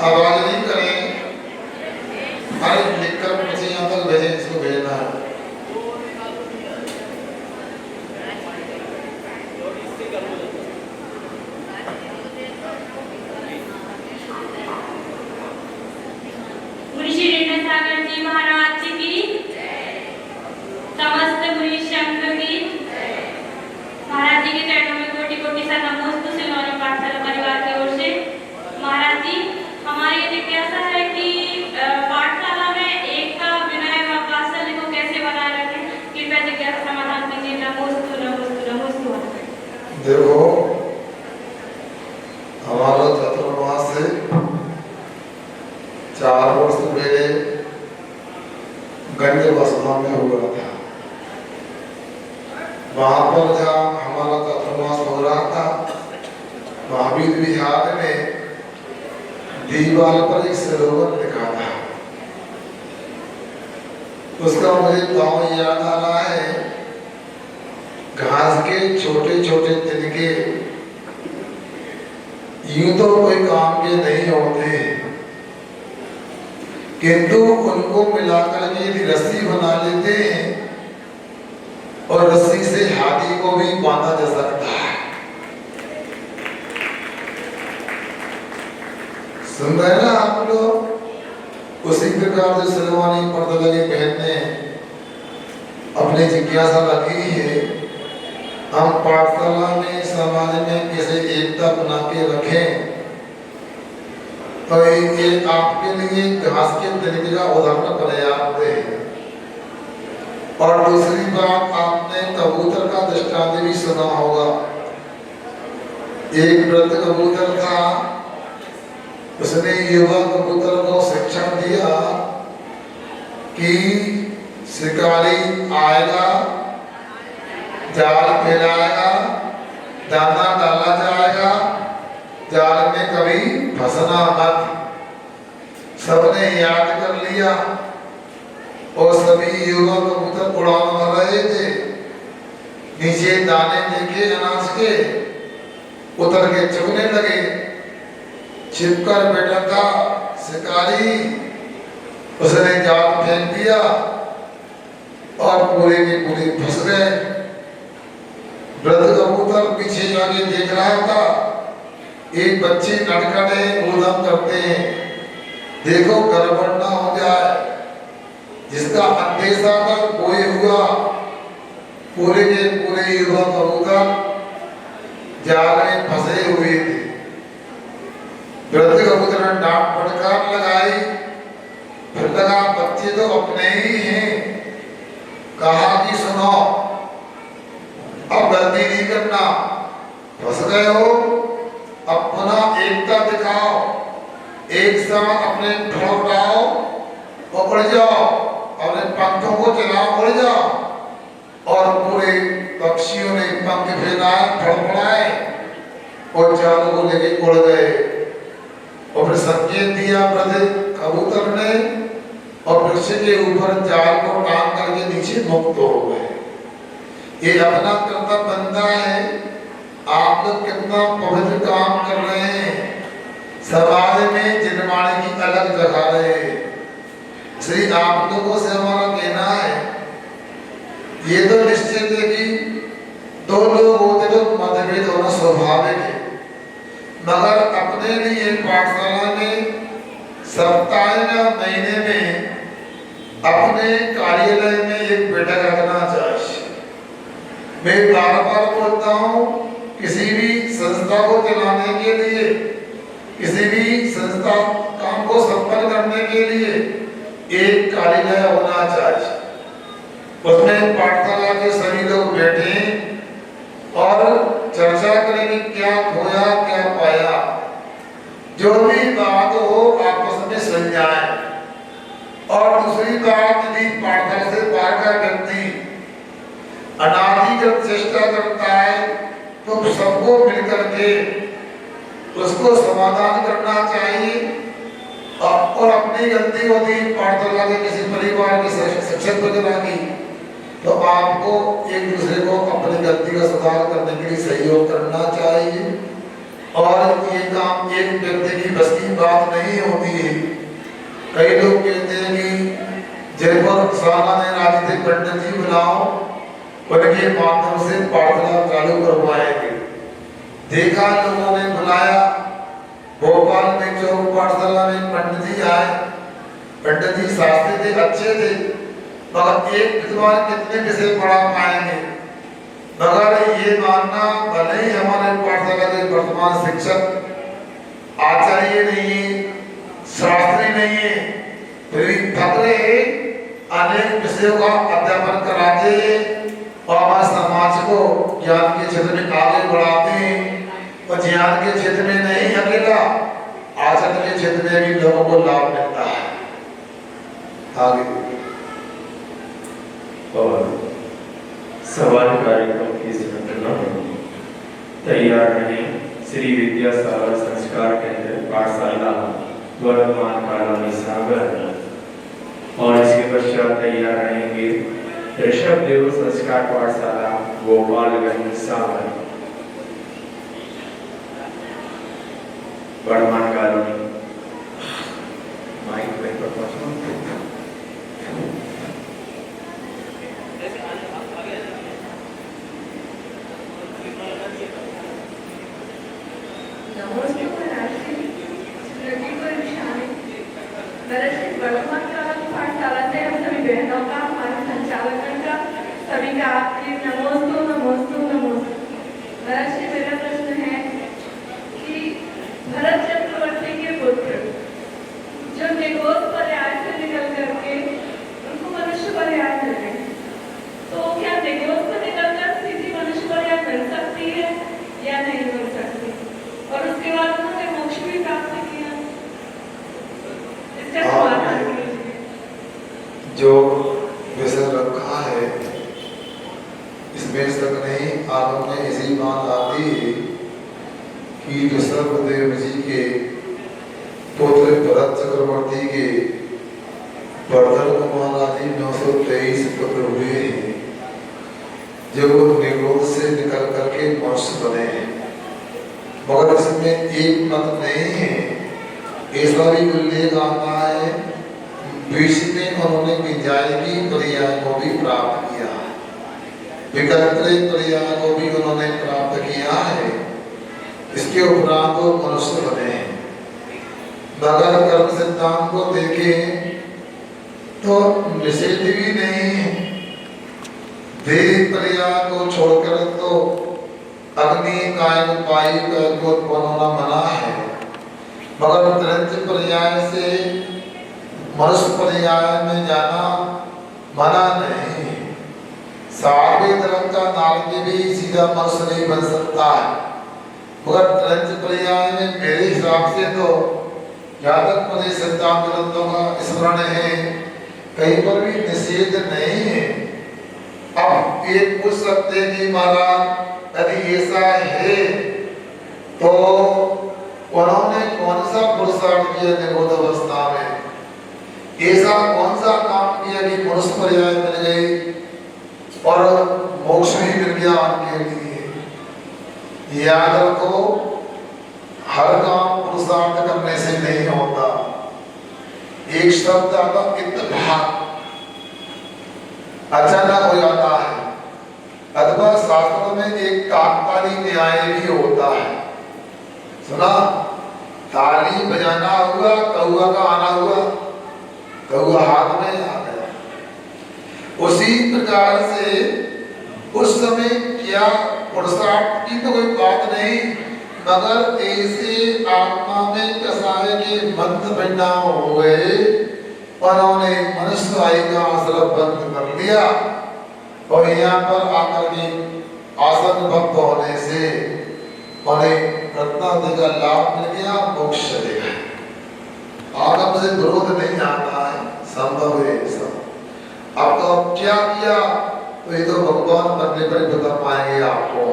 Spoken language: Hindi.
आवाज नहीं करें, अरे लिखकर मुझे यहाँ तक भेजें, इसको भेजना है। मुनि सागर जी महाराज जी की, समस्त मुनि संघ की, महाराज जी के चरणों में कोटि कोटि सा नमोस्तु सिलौनी पाठशाला परिवार की ओर से। महाराज जी, हमारी ये जिज्ञासा है कि पाठशाला में एकता, विनय व वात्सल्य को कैसे बनाए रखें, कृपया जिज्ञासा समाधान कीजिए। नमोस्तु नमोस्तु नमोस्तु। देखो, हमारा चतुर्मास से 4 वर्ष पहले गंज बसना में हुआ था। वहां पर जहाँ हमारा चतुर्मास हो रहा था, महावीर विहार में दीवार पर एक सरोवर लिखा था। उसका मुझे गाँव याद आ रहा है। घास के छोटे छोटे तिनके यूं तो कोई काम के नहीं होते, किंतु उनको मिलाकर के यदि रस्सी बना लेते हैं और रस्सी से हाथी को भी बांधा जा सकता है। सुन रहे ना आप लोग? उसी प्रकार जो सलवानी पर्दा लगे पहनने अपनी जिज्ञासा रखी है, हम पाठशाला में समाज में कैसे एकता बना के रखें। तो ये आपके लिए घास के तरीके का उदाहरण पर्याप्त है। और दूसरी बात, आपने कबूतर का दृष्टांत भी सुना होगा। एक वृद्ध कबूतर था, उसने युवा कबूतर को शिक्षण दिया कि शिकारी आएगा, जाल फैलाएगा, दाना डाला जाएगा, जाल में कभी फंसना मत। सबने याद कर लिया और सभी युवा कबूतर उड़ान भर रहे थे। नीचे दाने देखे अनाज के, उतर के चुगने लगे। छिपकर बैठा था शिकारी, उसने जाल फेंक दिया और पूरे के पूरे फंस गए। वृद्ध कबूतर पीछे जाके देख रहा था। एक बच्चे नटखटे ऊधम करते हैं, देखो गड़बड़ ना हो जाए। जिसका अंदेशा था कोई हुआ, पूरे के पूरे युवा कबूतर जाल में फंसे हुए थे। वृद्ध कबूतर ने डांट फटकार लगाई, फिर लगा बच्चे तो अपने ही हैं। कहा कि सुनो, अब गलती नहीं करना, फंस गए हो, अपना एकता दिखाओ, एक साथ अपने फड़फड़ाओ और उड़ जाओ, अपने पंखों को चलाओ, उड़ जाओ। और पूरे पक्षियों ने पंख फैलाए, फड़फड़ाए और जाल को लेके उड़ गए। और फिर संकेत दिया वृद्ध कबूतर ने और वृक्ष के ऊपर जाल को टांग करके नीचे मुक्त हो गए। ये अपना कर्तव्य बनता है। आप लोग कितना पवित्र काम कर रहे हैं, समाज में जिनवाणी की अलग जगह रहे। श्री आप लोगों से हमारा कहना है, ये तो निश्चित है कि दो लोग होते तो मतभेद होना स्वाभाविक है, मगर अपने लिए पाठशाला में सप्ताह या महीने में अपने कार्यालय में एक बैठक रखना चाहिए। मैं बार बार बोलता हूँ, किसी भी संस्था को चलाने के लिए, किसी भी संस्था काम को संपन्न करने के लिए एक कार्यालय होना चाहिए। उसमें पाठशाला के सभी लोग बैठे और चर्चा करें कि क्या खोया क्या पाया, जो भी बात हो आपस में समझाएं। और दूसरी बात, यदि पाठशाला से बाहर का व्यक्ति अनाधिकृत चेष्टा करता है तो सबको मिलकर के उसको समाधान करना चाहिए। और अपनी गलती होती पाठशाला के किसी परिवार के शिक्षक वगैरह की, तो आपको एक दूसरे को अपनी गलती का सुधार करने के लिए सहयोग करना चाहिए। और ये काम एक व्यक्ति की बस की बात नहीं होती है। कई लोग कहते हैं कि जिन पर साला ने राजी थे पंडित जी बुलाओ, उनके माध्यम से पाठशाला चालू करवाएंगे। देखा लोगों ने बुलाया, भोपाल में जो पाठशाला में पंडित जी आए, पंडित जी शास्त्री थे, अच्छे थे, मगर एक विद्वान कितने विषय पढ़ा पाएंगे। मगर ये मानना, भले ही हमारे पाठशाला के वर्तमान शिक्षक आचार्य नहीं है, शास्त्री नहीं है, फिर भी थक रहे अनेक विषयों का अध्यापन कराते और हमारे समाज को ज्ञान के क्षेत्र में आगे बढ़ाते हैं। और ज्ञान के क्षेत्र में नहीं अकेला, आचरण के क्षेत्र में भी लोगों को लाभ मिलता है। आगे और सवाल कार्यक्रम की संरचना तैयार रहें। श्री विद्यासागर संस्कार केंद्र पाठशाला वर्तमान कॉलोनी सागर। और इसके पश्चात तैयार रहेंगे ऋषभ देव संस्कार पाठशाला गोपालगंज सागर वर्तमान कॉलोनी। माइक पे वर्तमान पाठशाला से हम सभी बहनों का, हमारे संचालकों का, सभी का आपके नमोस्तु नमोस्तु नमोस्तु। महर्षि, मेरा प्रश्न है कि भरत चक्रवर्ती के पुत्र जो निगोद पर्याय से निकल करके उनको मनुष्य पर्याय मिल गए, तो क्या निगोद से निकलकर सीधी मनुष्य पर्याय मिल सकती है या नहीं मिल सकती? और उसके बाद उन्होंने मोक्ष भी प्राप्त किया। इसका समाधान जो विषय रखा है इसमें शक नहीं, आगम में इसी बात आती है कि ऋषभ देव जी के पुत्र भरत चक्रवर्ती के वर्धन महाराज जी 923 पुत्र हुए हैं, जब वो निगोद से निकल करके मनुष्य बने हैं। मगर इसमें एक मत नहीं है, ऐसा भी उल्लेख आता है बीच में उन्होंने विजायगी पर्याय को भी प्राप्त किया, विकल्पी पर्याय को भी उन्होंने प्राप्त किया है। इसके उपरांत वो मनुष्य बने हैं। मगर कर्म सिद्धांत को देखें तो निषेध भी नहीं है। देह पर्याय को छोड़कर तो अग्नि कायन पाई को उत्पन्न होना मना है। मगर तृतीय पर्याय से मनुष्य पर्याय में जाना मना नहीं। सारे धर्म का नारकी भी सीधा मनुष्य नहीं बन सकता है, मगर तृतीय पर्याय में मेरे हिसाब से तो जहाँ तक मुझे सिद्धांत ग्रंथों का स्मरण है, कहीं पर भी निषेध नहीं है। अब एक पूछ सकते हैं कि महाराज यदि ऐसा है तो उन्होंने कौन सा पुरुषार्थ किया निगोद अवस्था में, ऐसा कौन सा काम किया कि मनुष्य पर्याय मिल गई और मोक्ष भी मिल गया उनके लिए। याद रखो, हर काम पुरुषार्थ करने से नहीं होता। एक शब्द आता इत्तेफाक, अचानक हो जाता है, अथवा शास्त्रों में एक काकताली न्याय भी होता है। सुना, ताली बजाना हुआ, कौआ का आना हुआ, कौआ हाथ में आ गया। उसी प्रकार से उस समय क्या पुरुषार्थ की तो कोई बात नहीं, मगर ऐसे आत्मा में कसाय के मंत्र परिणाम हो गए, उन्होंने मनुष्य आयु का आश्रम बंद कर लिया और यहाँ पर आकर के आसन भक्त होने से उन्हें रत्नादि का लाभ मिल गया, मोक्ष चले गए। आगम से विरोध नहीं आता है, संभव है सब। अब तो क्या किया तो ये तो भगवान बनने पर बता पाएंगे आपको।